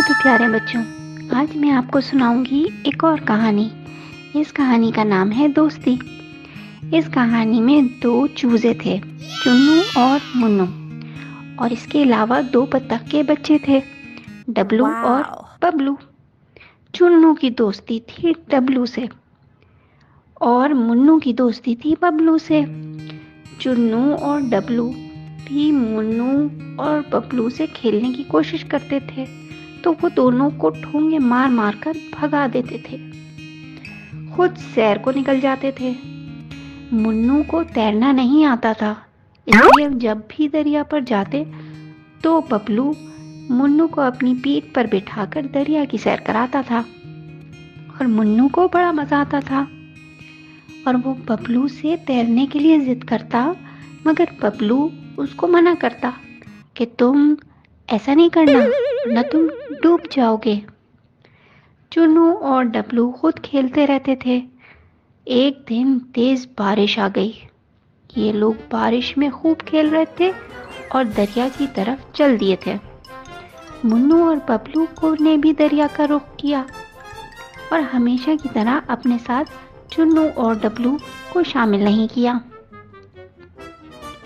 تو پیارے بچوں، آج میں آپ کو سناؤں گی ایک اور کہانی۔ اس کہانی کا نام ہے دوستی۔ اس کہانی میں 2 چوزے تھے، چنو اور منو، اور اس کے علاوہ 2 بطخ کے بچے تھے، ڈبلو اور ببلو۔ چنو کی دوستی تھی ڈبلو سے اور منو کی دوستی تھی ببلو سے۔ چنو اور ڈبلو بھی منو اور ببلو سے کھیلنے کی کوشش کرتے تھے تو وہ دونوں کو ٹھونگے مار مار کر بھگا دیتے تھے، خود سیر کو نکل جاتے تھے۔ منو کو تیرنا نہیں آتا تھا، اس لیے جب بھی دریا پر جاتے تو ببلو منو کو اپنی پیٹھ پر بٹھا کر دریا کی سیر کراتا تھا، اور منو کو بڑا مزہ آتا تھا اور وہ ببلو سے تیرنے کے لیے ضد کرتا، مگر ببلو اس کو منع کرتا کہ تم ایسا نہیں کرنا ورنہ تم ڈوب جاؤ گے۔ چنو اور ڈبلو خود کھیلتے رہتے تھے۔ ایک دن تیز بارش آ گئی۔ یہ لوگ بارش میں خوب کھیل رہے تھے اور دریا کی طرف چل دیے تھے۔ منو اور ببلو نے بھی دریا کا رخ کیا اور ہمیشہ کی طرح اپنے ساتھ چنو اور ڈبلو کو شامل نہیں کیا،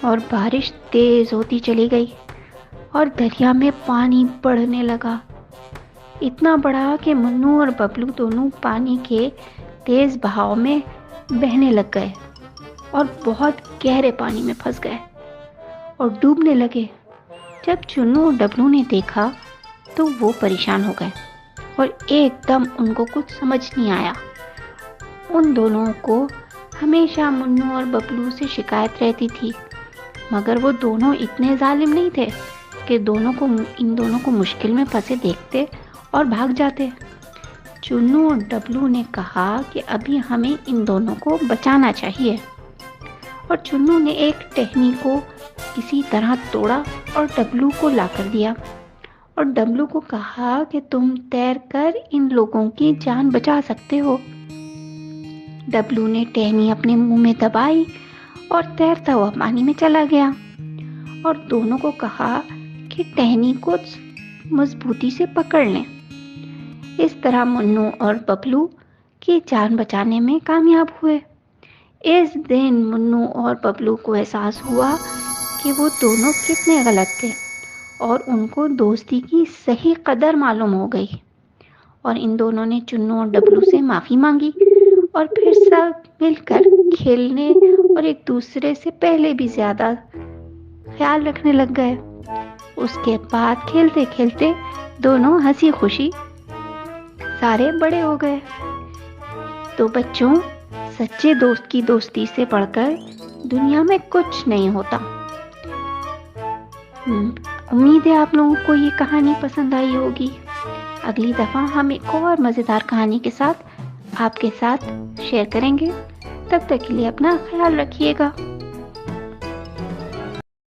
اور بارش تیز ہوتی چلی گئی اور دریا میں پانی بڑھنے لگا، اتنا بڑا کہ منو اور ببلو دونوں پانی کے تیز بہاؤ میں بہنے لگ گئے اور بہت گہرے پانی میں پھنس گئے اور ڈوبنے لگے۔ جب چنو اور ڈبلو نے دیکھا تو وہ پریشان ہو گئے اور ایک دم ان کو کچھ سمجھ نہیں آیا۔ ان دونوں کو ہمیشہ منو اور ببلو سے شکایت رہتی تھی، مگر وہ دونوں اتنے ظالم نہیں تھے کہ ان دونوں کو مشکل میں پھنسے دیکھتے اور بھاگ جاتے۔ چنو اور ڈبلو نے کہا کہ ابھی ہمیں ان دونوں کو بچانا چاہیے، اور چنو نے ایک ٹہنی کو کسی طرح توڑا اور ڈبلو کو لا کر دیا، اور ڈبلو کو کہا کہ تم تیر کر ان لوگوں کی جان بچا سکتے ہو۔ ڈبلو نے ٹہنی اپنے منہ میں دبائی اور تیرتا ہوا پانی میں چلا گیا، اور دونوں کو کہا کہ ٹہنی کو مضبوطی سے پکڑ لیں۔ اس طرح منو اور ببلو کی جان بچانے میں کامیاب ہوئے۔ اس دن منو اور ببلو کو احساس ہوا کہ وہ دونوں کتنے غلط تھے، اور ان کو دوستی کی صحیح قدر معلوم ہو گئی، اور ان دونوں نے چنو اور ڈبلو سے معافی مانگی اور پھر سب مل کر کھیلنے اور ایک دوسرے سے پہلے بھی زیادہ خیال رکھنے لگ گئے۔ اس کے بعد کھیلتے کھیلتے دونوں ہنسی خوشی سارے بڑے ہو گئے۔ تو بچوں، سچے دوست کی دوستی سے بڑھ کر دنیا میں کچھ نہیں ہوتا۔ امید ہے آپ لوگوں کو یہ کہانی پسند آئی ہوگی۔ اگلی دفعہ ہم ایک اور مزیدار کہانی کے ساتھ آپ کے ساتھ شیئر کریں گے۔ تب تک کے لیے اپنا خیال رکھیے گا۔